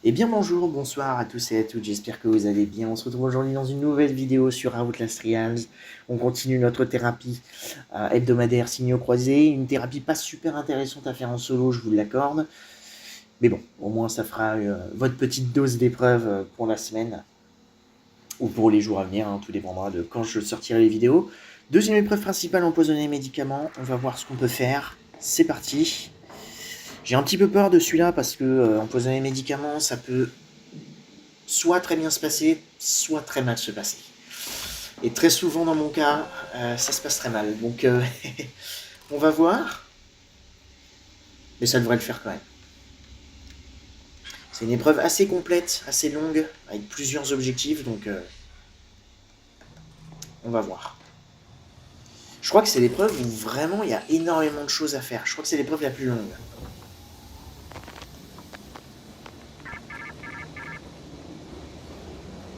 Eh bien bonjour, bonsoir à tous et à toutes, j'espère que vous allez bien. On se retrouve aujourd'hui dans une nouvelle vidéo sur Outlast Trials. On continue notre thérapie hebdomadaire signaux croisés. Une thérapie pas super intéressante à faire en solo, je vous l'accorde. Mais bon, au moins ça fera votre petite dose d'épreuve pour la semaine. Ou pour les jours à venir, hein, tout dépendra de quand je sortirai les vidéos. Deuxième épreuve principale, empoisonner les médicaments. On va voir ce qu'on peut faire. C'est parti. J'ai un petit peu peur de celui-là parce que empoisonner les médicaments, ça peut soit très bien se passer, soit très mal se passer. Et très souvent dans mon cas, ça se passe très mal. Donc on va voir. Mais ça devrait le faire quand même. C'est une épreuve assez complète, assez longue, avec plusieurs objectifs, donc on va voir. Je crois que c'est l'épreuve où vraiment il y a énormément de choses à faire. Je crois que c'est l'épreuve la plus longue.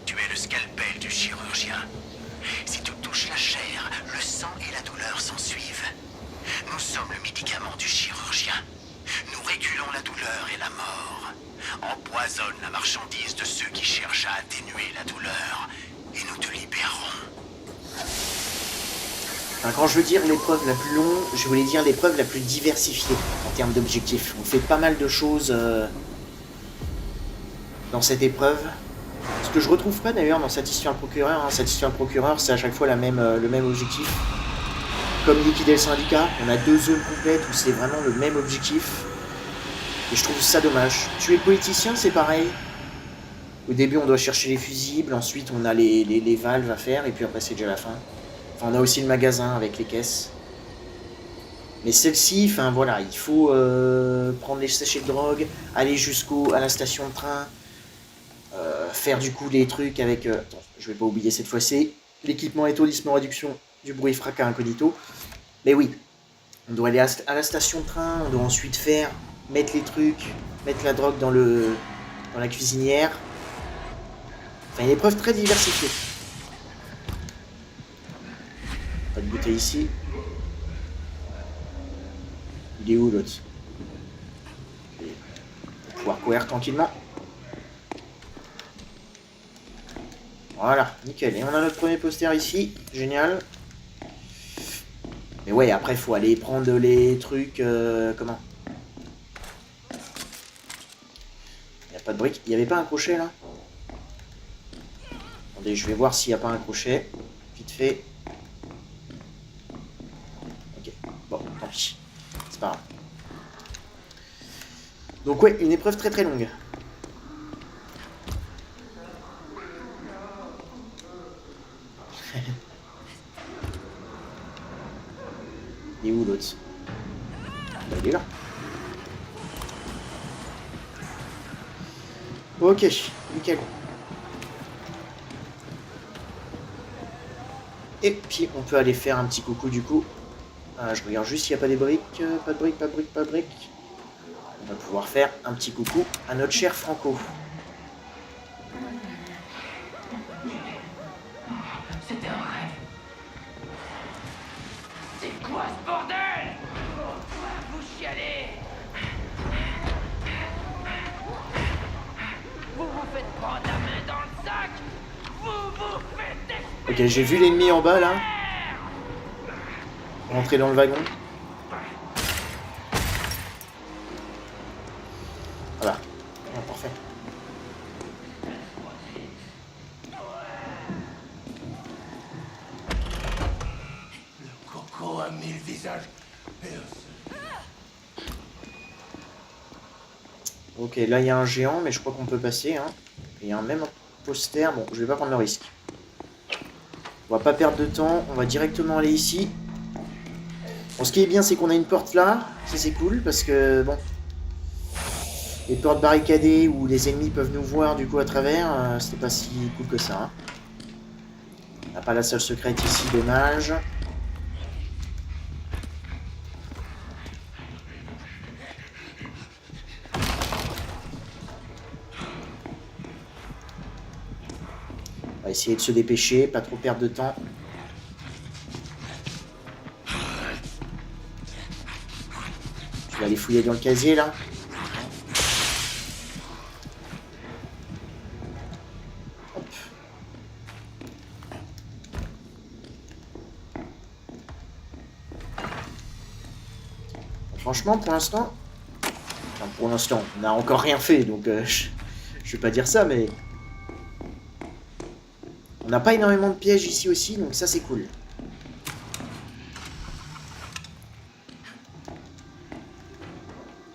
Tu es le scalpel du chirurgien. Si tu touches la chair, le sang et la douleur s'en suivent. Nous sommes le médicament du chirurgien. Nous régulons la douleur et la mort. Empoisonne la marchandise de ceux qui cherchent à atténuer la douleur. Et nous te libérerons. Enfin, quand je veux dire l'épreuve la plus longue, je voulais dire l'épreuve la plus diversifiée en termes d'objectifs. On fait pas mal de choses dans cette épreuve. Ce que je retrouve pas d'ailleurs dans Satisfaire le procureur. Hein. Satisfaire le procureur, c'est à chaque fois le même objectif. Comme liquider le syndicat, on a deux zones complètes où c'est vraiment le même objectif. Et je trouve ça dommage. Tuer le politicien, c'est pareil. Au début, on doit chercher les fusibles, ensuite on a les valves à faire, et puis après c'est déjà la fin. Enfin, on a aussi le magasin avec les caisses. Mais celle-ci, enfin voilà, il faut prendre les sachets de drogue, aller à la station de train, faire du coup les trucs avec... attends, je vais pas oublier cette fois-ci. L'équipement étourdissement réduction du bruit fracas incognito. Mais oui, on doit aller à la station de train, on doit ensuite mettre les trucs, mettre la drogue dans la cuisinière. Enfin, une épreuve très diversifiée. Pas de bouteille ici. Il est où l'autre? On va pouvoir courir tranquillement. Voilà, nickel. Et on a notre premier poster ici. Génial. Mais ouais, après, il faut aller prendre les trucs... comment? Il n'y a pas de brique. Il n'y avait pas un crochet, là? Attendez, je vais voir s'il n'y a pas un crochet. Vite fait. Ok. Bon, tant pis. C'est pas grave. Donc ouais, une épreuve très très longue. Il est où l'autre? Bah, il est là. Ok, nickel. Et puis on peut aller faire un petit coucou du coup. Je regarde juste s'il n'y a pas des briques. Pas de briques, pas de briques, pas de briques. On va pouvoir faire un petit coucou à notre cher Franco. C'était un rêve. C'est quoi ce bordel? Pourquoi vous chialez? Vous vous faites prendre la main dans le sac. Vous vous faites Ok, j'ai vu l'ennemi en bas là. Rentrer dans le wagon. Voilà. Ah, parfait. Le coco a mis le visage. Ok, là il y a un géant, mais je crois qu'on peut passer. Hein. Il y a un même poster. Bon, je vais pas prendre le risque. On va pas perdre de temps. On va directement aller ici. Bon, ce qui est bien, c'est qu'on a une porte là. Ça, c'est cool parce que, bon, les portes barricadées où les ennemis peuvent nous voir du coup à travers, c'était pas si cool que ça. Hein. On n'a pas la salle secrète ici, dommage. On va essayer de se dépêcher, pas trop perdre de temps. Je vais aller fouiller dans le casier là. Franchement, pour l'instant... Enfin, pour l'instant, on n'a encore rien fait, donc je vais pas dire ça, mais... On n'a pas énormément de pièges ici aussi, donc ça c'est cool.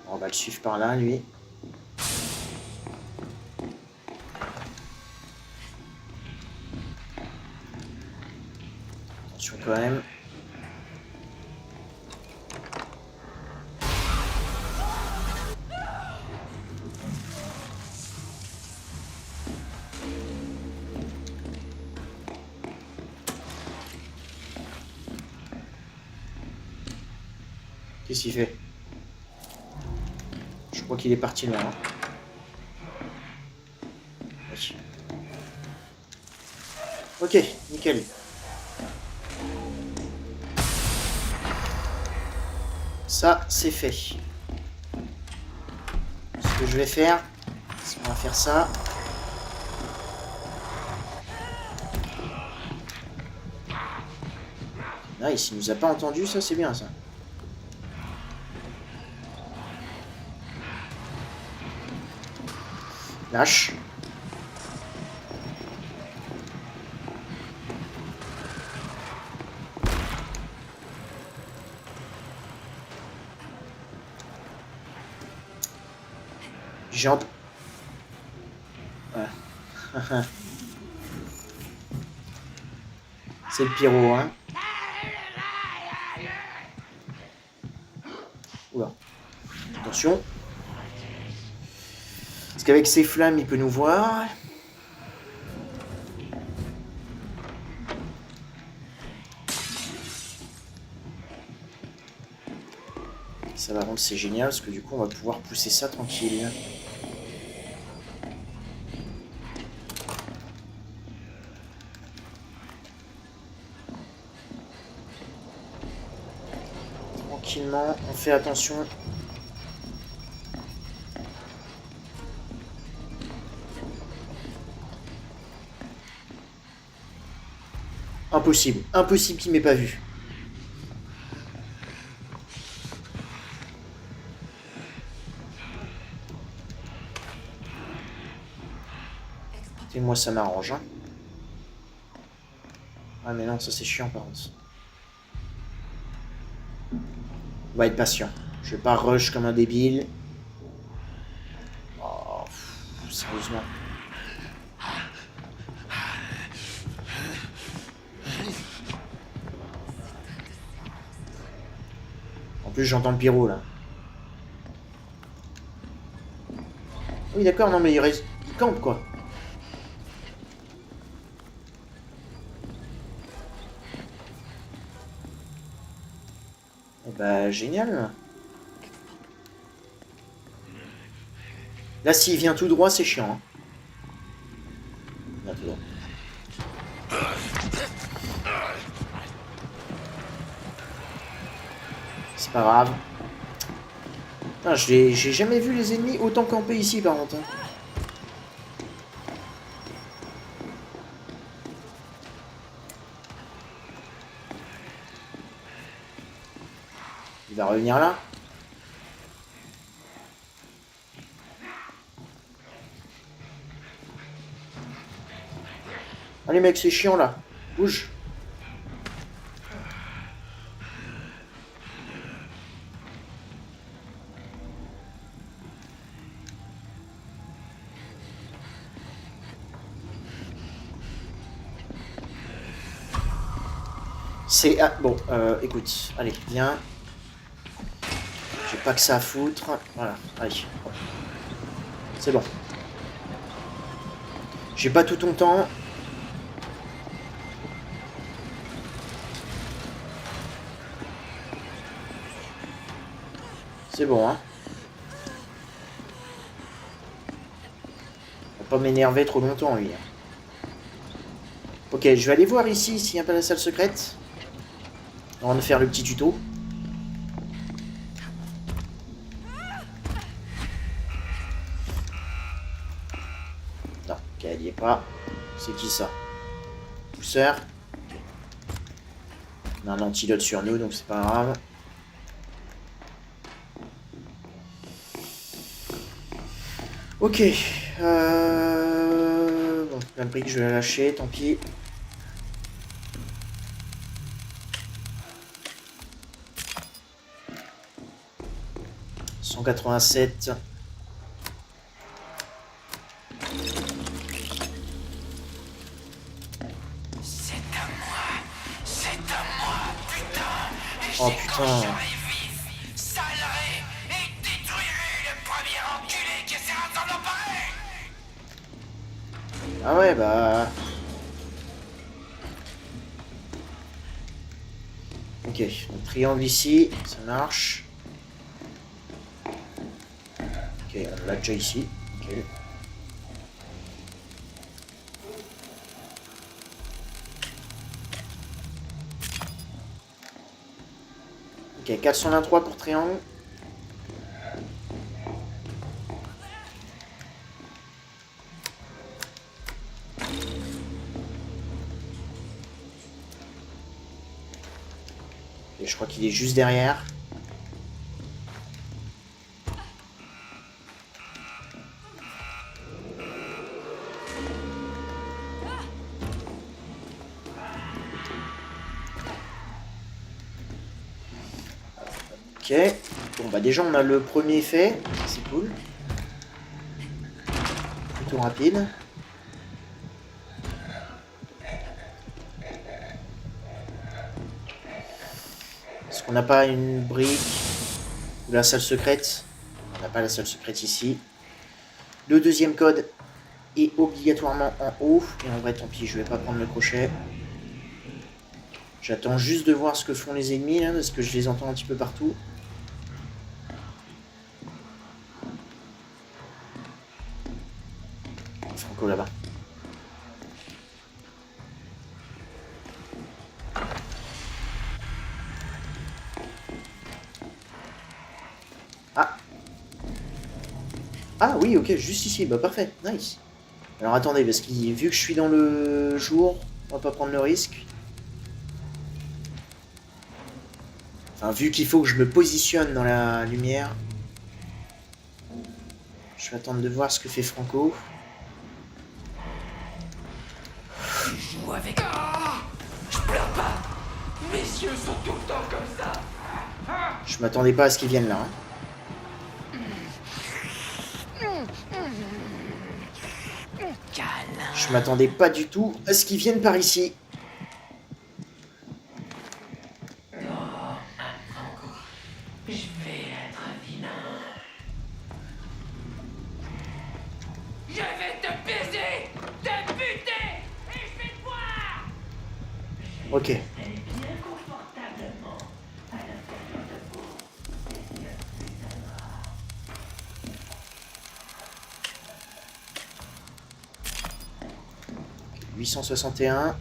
On va le suivre par là, lui. Attention quand même. Qu'est-ce qu'il fait? Je crois qu'il est parti là. Hein. Oui. Ok, nickel. Ça, c'est fait. Ce que je vais faire, c'est qu'on va faire ça. Nice, il nous a pas entendu, ça c'est bien ça. Lâche. Jump. Ouais. C'est le pyro, hein. Oula. Attention. Parce qu'avec ses flammes, il peut nous voir. Ça va rendre c'est génial parce que du coup on va pouvoir pousser ça tranquille. Tranquillement, on fait attention. Impossible, impossible qu'il m'ait pas vu. Et moi ça m'arrange. Hein. Ah mais non, ça c'est chiant par contre. On va être patient. Je vais pas rush comme un débile. Oh, sérieusement. En plus j'entends le pyro là. Oui d'accord, non mais il campe quoi. Eh bah génial. Là s'il vient tout droit c'est chiant. Hein. Là, tout droit. C'est pas grave. Putain, j'ai jamais vu les ennemis autant camper ici par contre. Il va revenir là. Allez mec, c'est chiant là. Bouge. C'est... Ah, bon, écoute, allez, viens. J'ai pas que ça à foutre. Voilà, allez. C'est bon. J'ai pas tout ton temps. C'est bon, hein. On va pas m'énerver trop longtemps, lui. Ok, je vais aller voir ici s'il n'y a pas la salle secrète. On va faire le petit tuto. Non, ok, elle y est pas. C'est qui ça? Pousseur. On a un antidote sur nous, donc c'est pas grave. Ok. Bon, la brique, je vais la lâcher, tant pis. « 187. C'est à moi, putain. Oh putain. Salerai et détruirai le premier enculé qui essaiera de s'en emparer. Ah ouais, bah... Ok, donc triangle ici, ça marche. Ok, on l'a déjà ici. Ok. Ok, 423 pour triangle. Et je crois qu'il est juste derrière. Ok. Bon bah déjà on a le premier fait. C'est cool. Plutôt rapide. Est-ce qu'on n'a pas une brique ou la salle secrète? On n'a pas la salle secrète ici. Le deuxième code est obligatoirement en haut. Et en vrai, tant pis, je vais pas prendre le crochet. J'attends juste de voir ce que font les ennemis, là, parce que je les entends un petit peu partout. Franco là-bas. Ah. Ah oui, ok, juste ici. Bah parfait, nice. Alors attendez, parce que vu que je suis dans le jour, on va pas prendre le risque. Enfin, vu qu'il faut que je me positionne dans la lumière. Je vais attendre de voir ce que fait Franco. Joue avec... Je pleure pas. Mes yeux sont tout le temps comme ça. Je m'attendais pas à ce qu'ils viennent là. Hein. Câlin. Je m'attendais pas du tout à ce qu'ils viennent par ici. Je vais être vilain. Je vais te baiser, te buter, et je vais te voir. Ok. Bien confortablement à l'intérieur de vous. 861.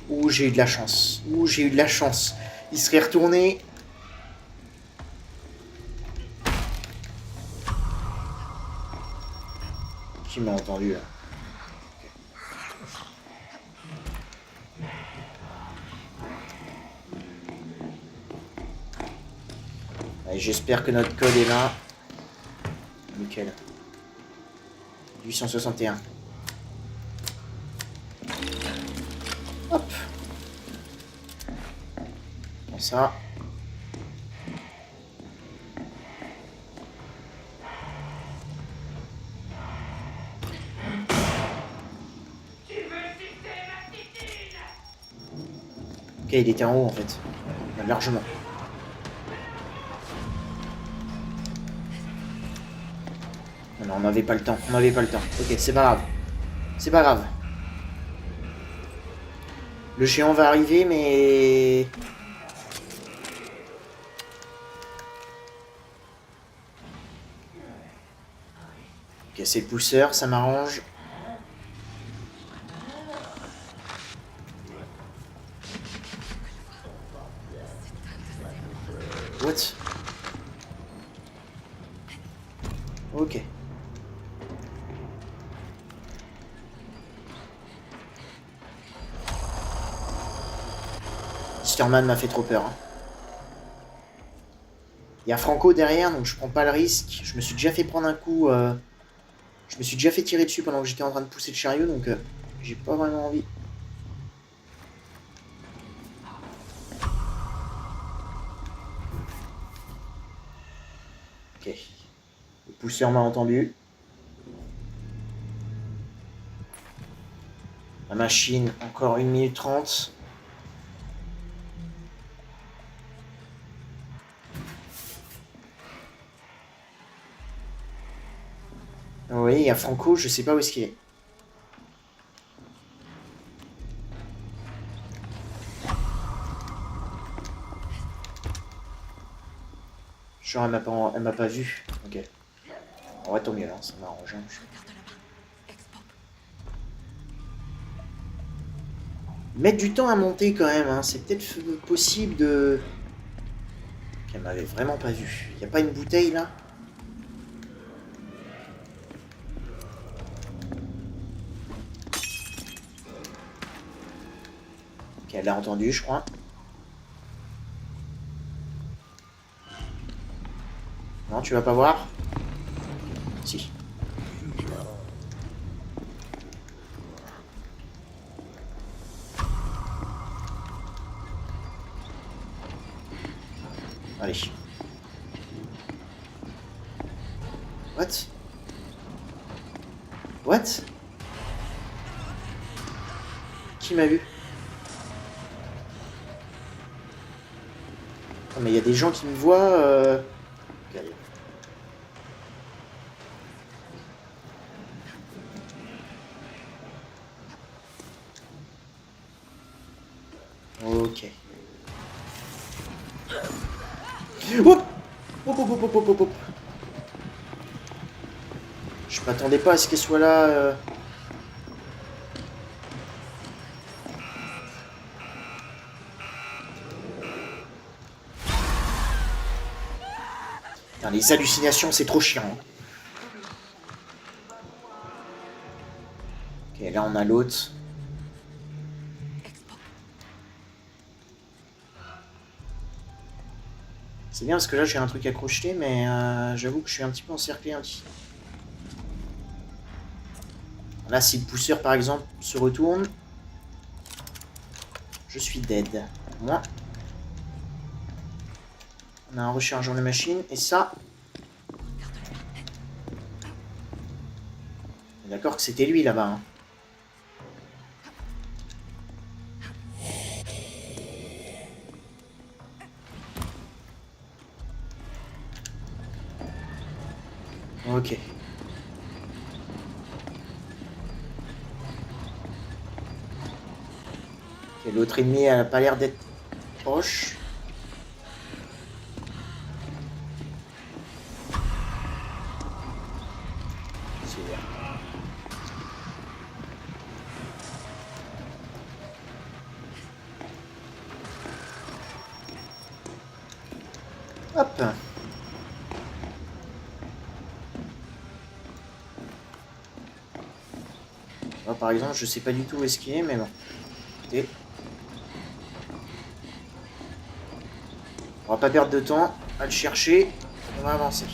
Ouh, j'ai eu de la chance. Ouh, j'ai eu de la chance. Il serait retourné. Qui m'a entendu là? Allez, j'espère que notre code est là. Nickel. 861. Hop. Comme ça. Ok, il était en haut en fait. Largement. Non, on n'avait pas le temps. On n'avait pas le temps. Ok, c'est pas grave. C'est pas grave. Le géant va arriver, mais... Ok, c'est le pousseur, ça m'arrange. What? Ok. Easterman m'a fait trop peur. Hein. Il y a Franco derrière, donc je prends pas le risque. Je me suis déjà fait prendre un coup. Je me suis déjà fait tirer dessus pendant que j'étais en train de pousser le chariot, donc j'ai pas vraiment envie. Ok. Le pousseur m'a entendu. La machine, encore 1 minute 30. Oui, il y a Franco, je sais pas où est-ce qu'il est. Genre, elle m'a pas vu. Ok. On va tant mieux, hein, ça m'arrange. Hein. Mettre du temps à monter quand même, hein. C'est peut-être possible de... Elle m'avait vraiment pas vu. Y a pas une bouteille là? Ok, elle l'a entendu, je crois. Non, tu vas pas voir? Si. Allez. What? What? Qui m'a vu? Oh, mais il y a des gens qui me voient. Ok. Ok. Hop! Hop, hop, hop, hop, hop, hop. Je m'attendais pas à ce qu'elle soit là. Putain, les hallucinations, c'est trop chiant. Hein. Ok, là on a l'autre. C'est bien parce que là j'ai un truc à crocheter, mais j'avoue que je suis un petit peu encerclé un petit. Là, si le pousseur par exemple se retourne, je suis dead. Moi. On a un rechargeant de machine, et ça. D'accord que c'était lui là-bas. Hein. Ok. Ok, l'autre ennemi elle a pas l'air d'être proche. Hop. Là, par exemple, je sais pas du tout où est-ce qu'il est, mais bon. Écoutez. On va pas perdre de temps à le chercher. On va avancer.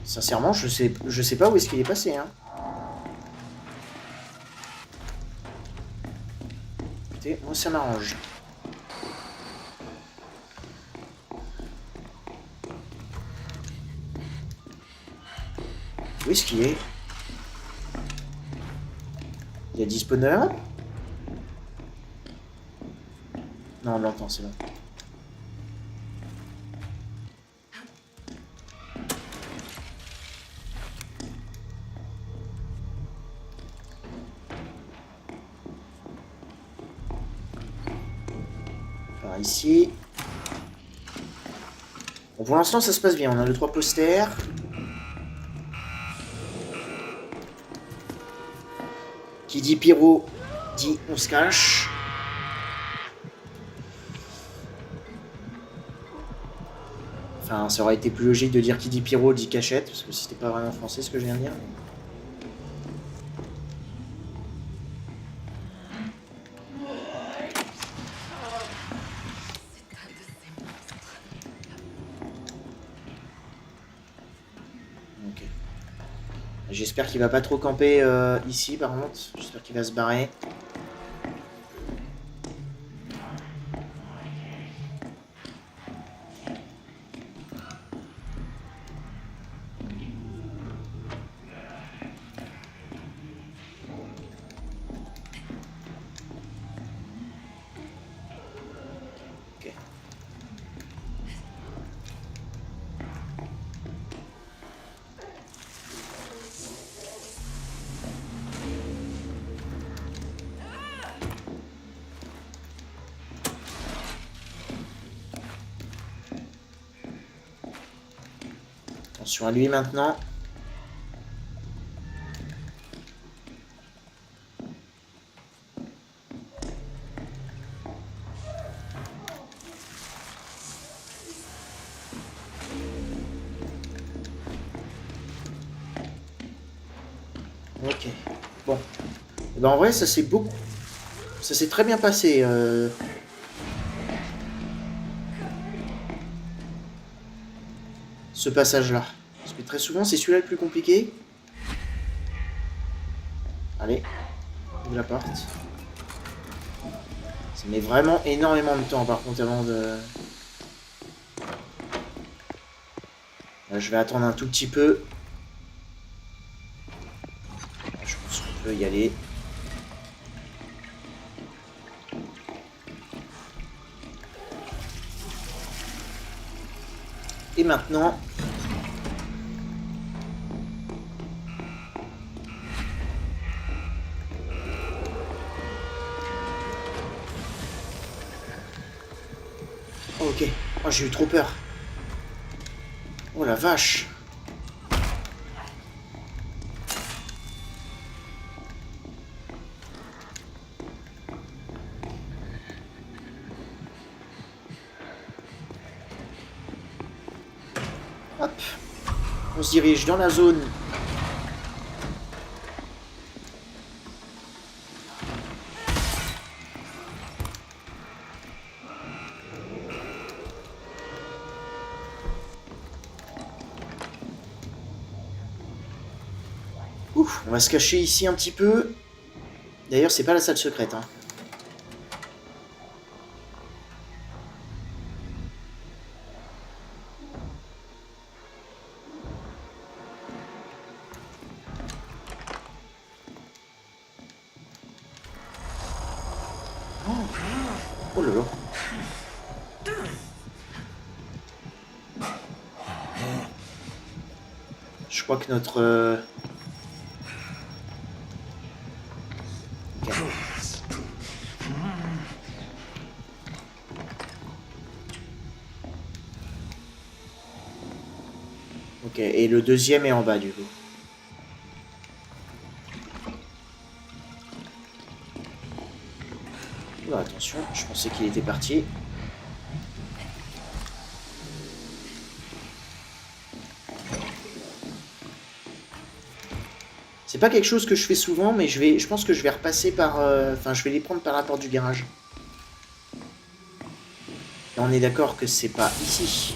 Sincèrement, je sais pas où est-ce qu'il est passé. Hein. Écoutez, moi ça m'arrange. Où est-ce qu'il est? Il y a 10 spawners? Non, on l'entend, c'est bon. Par ici. Bon, pour l'instant, ça se passe bien. On a le 3 posters. Qui dit pyro, dit on se cache. Enfin, ça aurait été plus logique de dire qui dit pyro dit cachette, parce que c'était pas vraiment français ce que je viens de dire. Ok. J'espère qu'il va pas trop camper ici par contre. J'espère qu'il va se barrer. Attention à lui maintenant. Ok. Bon. Eh ben, en vrai, ça s'est très bien passé. Ce passage-là. Parce que très souvent, c'est celui-là le plus compliqué. Allez, ouvre la porte. Ça met vraiment énormément de temps, par contre, avant de... Là, je vais attendre un tout petit peu. Je pense qu'on peut y aller. Et maintenant... Oh, ok. Oh, j'ai eu trop peur. Oh la vache. Hop. On se dirige dans la zone. Ouf, on va se cacher ici un petit peu. D'ailleurs, c'est pas la salle secrète, hein. Oh là là. Je crois que notre... Ok. Ok, et le deuxième est en bas du coup. Oh, attention, je pensais qu'il était parti. C'est pas quelque chose que je fais souvent, mais je pense que je vais repasser par... Enfin, je vais les prendre par la porte du garage. Et on est d'accord que c'est pas ici.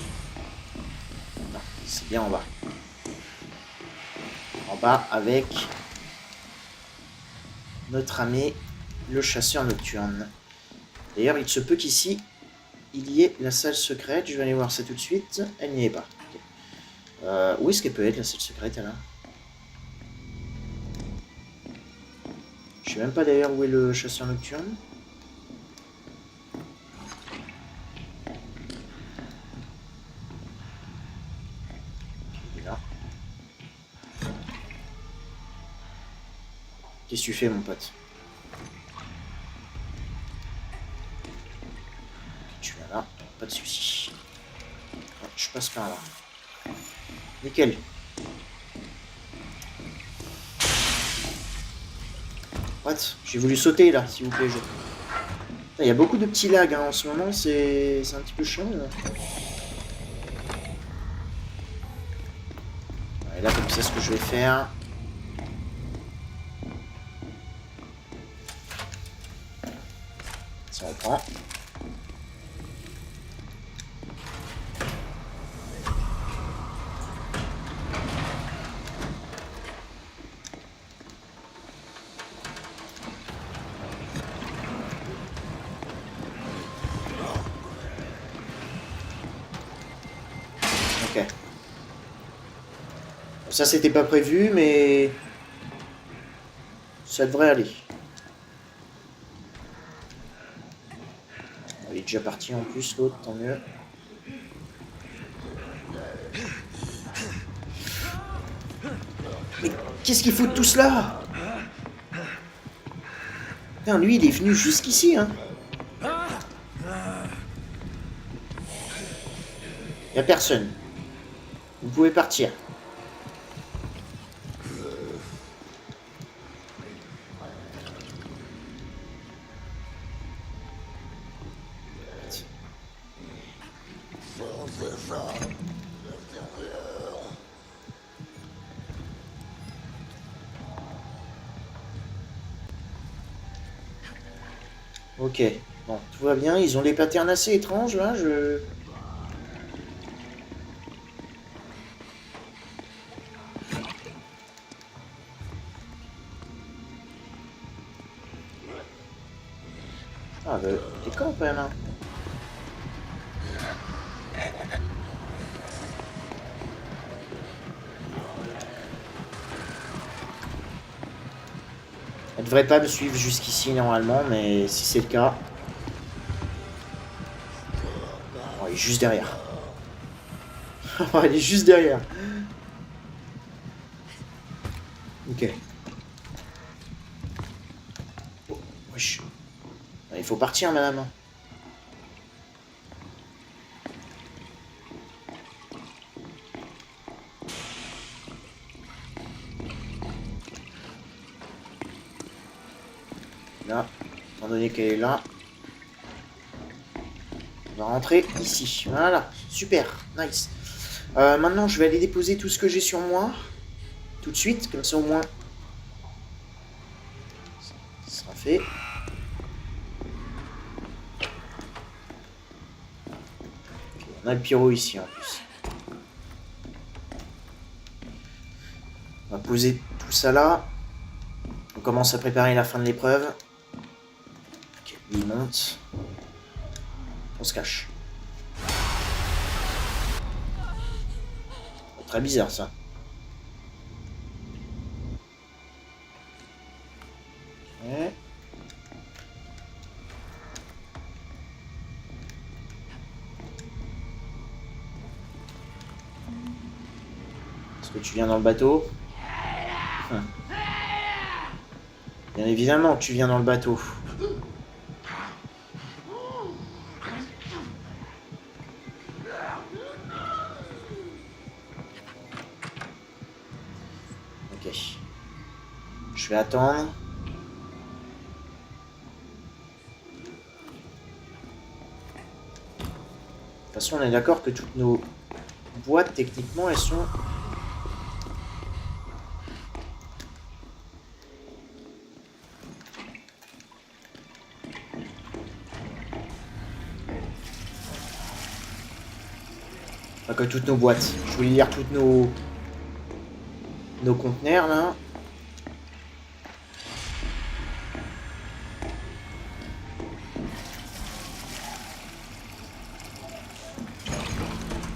Non, c'est bien en bas. En bas avec notre ami, le chasseur nocturne. D'ailleurs, il se peut qu'ici, il y ait la salle secrète. Je vais aller voir ça tout de suite. Elle n'y est pas. Okay. Où est-ce qu'elle peut être, la salle secrète, là? Je sais même pas d'ailleurs où est le chasseur nocturne. Il est là. Qu'est-ce que tu fais, mon pote? Tu vas là, pas de soucis. Je passe par là. Nickel. What? J'ai voulu sauter là, s'il vous plaît. Il y a beaucoup de petits lags hein, en ce moment, c'est un petit peu chiant. Là. Et là, comme ça, ce que je vais faire... Ça reprend. Ok. Ça, c'était pas prévu, mais... ça devrait aller. Il est déjà parti en plus, l'autre, tant mieux. Mais qu'est-ce qu'il faut de tout cela? Putain, lui, il est venu jusqu'ici, hein. Y'a personne. Vous pouvez partir. Ok, bon, tout va bien. Ils ont des patterns assez étranges, là, Ah, bah, t'es con, quand même, hein. Elle devrait pas me suivre jusqu'ici, normalement, mais si c'est le cas... Oh, il est juste derrière. Oh, il est juste derrière. Ok. Oh, wesh. Il faut partir, madame. Là, étant donné qu'elle est là, on va rentrer ici. Voilà, super, nice. Maintenant, je vais aller déposer tout ce que j'ai sur moi. Tout de suite, comme ça au moins, ça sera fait. Okay, on a le pyro ici en plus. On va poser tout ça là. On commence à préparer la fin de l'épreuve. Ok, il monte. On se cache. Très bizarre ça. Ok. Est-ce que tu viens dans le bateau? Bien évidemment que tu viens dans le bateau. Ok. Je vais attendre. De toute façon, on est d'accord que toutes nos boîtes, techniquement, elles sont... Enfin, que toutes nos boîtes. Je voulais lire toutes nos conteneurs, là.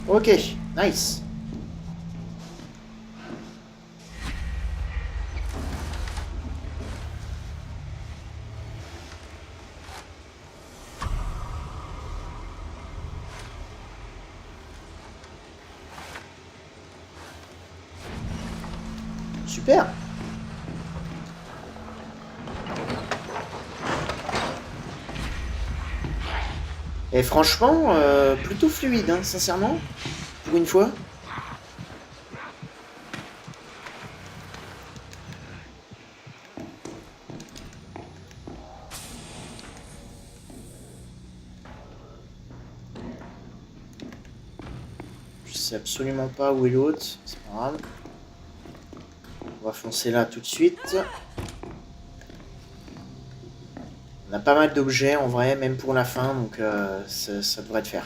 Ok, nice. Super. Et franchement, plutôt fluide, hein, sincèrement, pour une fois. Je sais absolument pas où est l'autre, c'est pas grave. On va foncer là tout de suite. On a pas mal d'objets en vrai, même pour la fin, donc ça devrait le faire.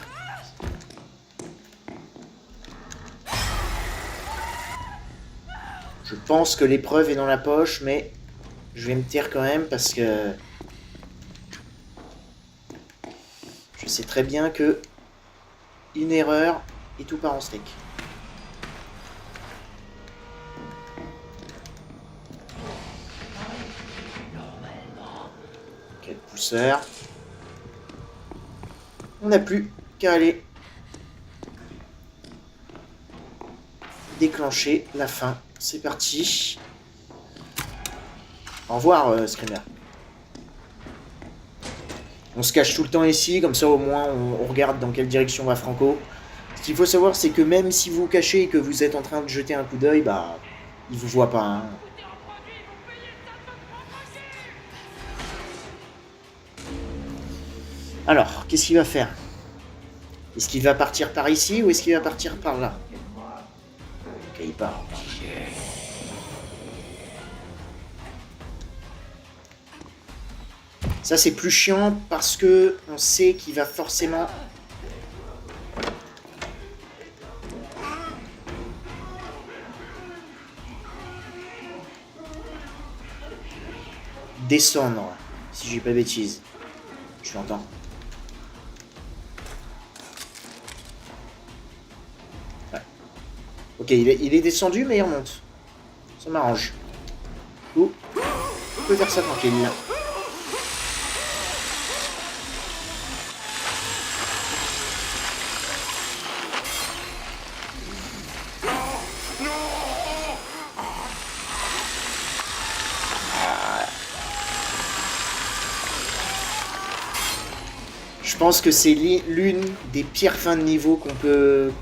Je pense que l'épreuve est dans la poche, mais je vais me taire quand même parce que je sais très bien que une erreur et tout part en steak. Quel pousseur. On n'a plus qu'à aller déclencher la fin. C'est parti. Au revoir, Screamer. On se cache tout le temps ici, comme ça au moins on regarde dans quelle direction va Franco. Ce qu'il faut savoir, c'est que même si vous vous cachez et que vous êtes en train de jeter un coup d'œil, bah, il vous voit pas. Hein. Alors, qu'est-ce qu'il va faire? Est-ce qu'il va partir par ici ou est-ce qu'il va partir par là? Ok, il part. Ça, c'est plus chiant parce que on sait qu'il va forcément... descendre, si j'ai pas de bêtises. Je l'entends. Ouais. Ok, il est descendu, mais il remonte. Ça m'arrange. Ou, on peut faire ça tranquille. Je pense que c'est l'une des pires fins de niveau qu'on peut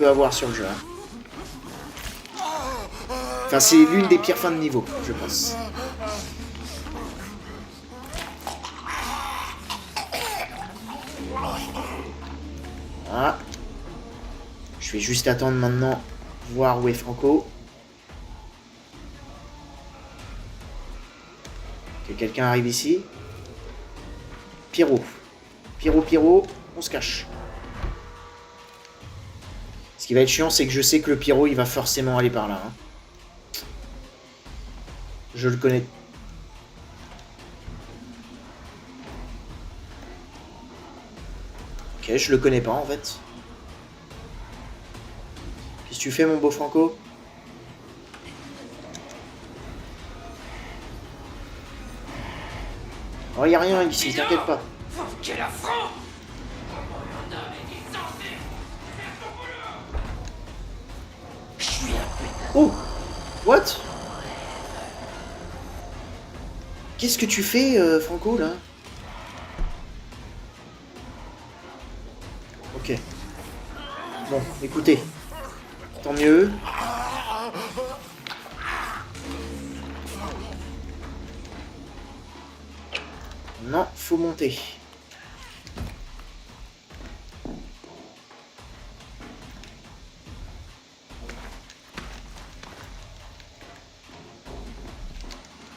avoir sur le jeu. Hein. Enfin, c'est l'une des pires fins de niveau, je pense. Voilà. Je vais juste attendre maintenant, voir où est Franco. Que quelqu'un arrive ici. Pierrot. Pierrot, on se cache. Ce qui va être chiant, c'est que je sais que le Pierrot, il va forcément aller par là. Hein. Je le connais. Ok, je le connais pas en fait. Qu'est-ce que tu fais, mon beau Franco? Oh, y a rien ici, t'inquiète pas. Quel affront! Oh! What? Qu'est-ce que tu fais, Franco, là? Ok. Bon, écoutez. Tant mieux. Non, faut monter.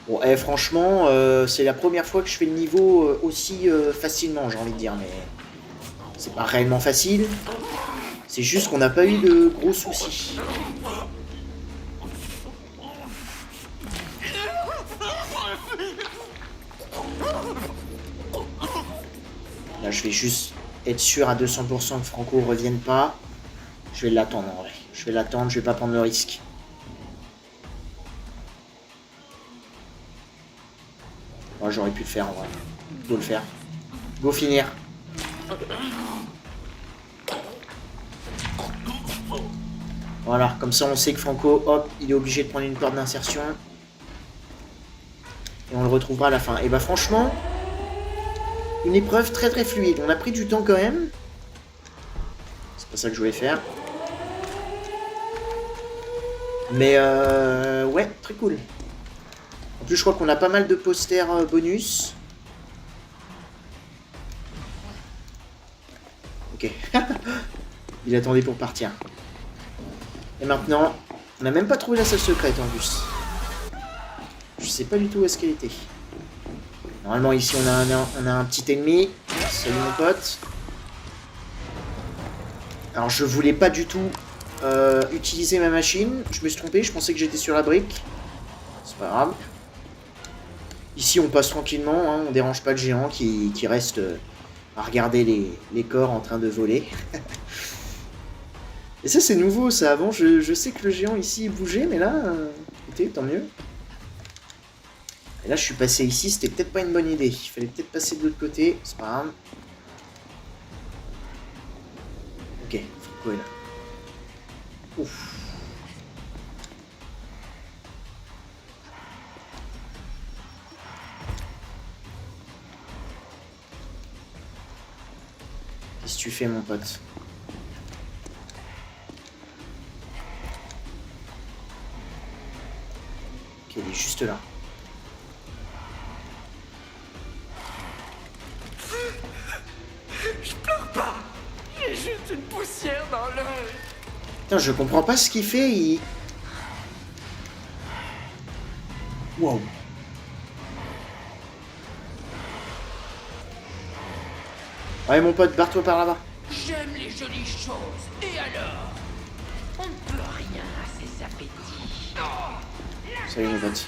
Bon, franchement, c'est la première fois que je fais le niveau aussi facilement, j'ai envie de dire, mais c'est pas réellement facile. C'est juste qu'on n'a pas eu de gros soucis. Là, je vais juste être sûr à 200% que Franco ne revienne pas. Je vais l'attendre en vrai. Je vais l'attendre, je vais pas prendre le risque. Ouais, j'aurais pu le faire en vrai. Go le faire. Go finir. Voilà, comme ça on sait que Franco, hop, il est obligé de prendre une corde d'insertion. Et on le retrouvera à la fin. Et bah franchement, une épreuve très très fluide. On a pris du temps quand même. C'est pas ça que je voulais faire. Mais ouais, très cool. En plus, je crois qu'on a pas mal de posters bonus. Ok. Il attendait pour partir. Et maintenant, On n'a même pas trouvé la salle secrète en plus. Je sais pas du tout où est-ce qu'elle était. Normalement ici on a un petit ennemi. Salut mon pote. Alors je voulais pas du tout utiliser ma machine. Je me suis trompé, je pensais que j'étais sur la brique. C'est pas grave. Ici on passe tranquillement, hein, on dérange pas le géant qui reste à regarder les corps en train de voler. Et ça c'est nouveau ça, avant je sais que le géant ici bougeait, mais là, écoutez, tant mieux. Et là je suis passé ici, c'était peut-être pas une bonne idée, il fallait peut-être passer de l'autre côté, c'est pas grave. Ok, Frico est là. Ouf. Qu'est-ce que tu fais mon pote? Ok, il est juste là. Je pleure pas. J'ai juste une poussière dans l'œil. Putain, je comprends pas ce qu'il fait, il... Wow. Ouais mon pote, barre-toi par là-bas. J'aime les jolies choses. Et alors? On ne peut rien à ses appétits. Salut mon pote.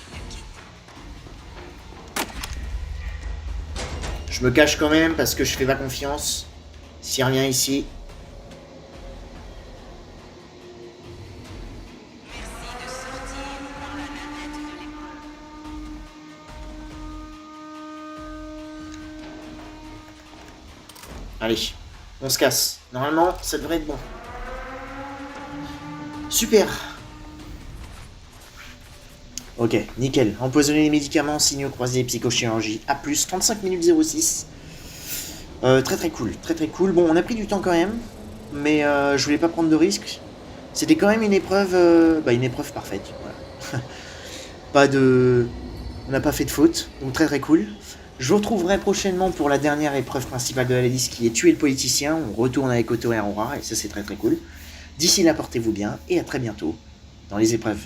Je me cache quand même parce que je fais pas confiance. S'il y a rien ici. Allez, on se casse. Normalement, ça devrait être bon. Super. Ok, nickel. Empoisonner les médicaments, signaux croisés, psychochirurgie. A+, 35 minutes 06. Très très cool, très très cool. Bon, on a pris du temps quand même, mais je voulais pas prendre de risques. C'était quand même une épreuve parfaite. Voilà. Pas de... On n'a pas fait de faute, donc très très cool. Je vous retrouverai prochainement pour la dernière épreuve principale de la liste qui est tuer le politicien. On retourne avec Otto et Aurora et ça c'est très très cool. D'ici là, portez-vous bien et à très bientôt dans les épreuves.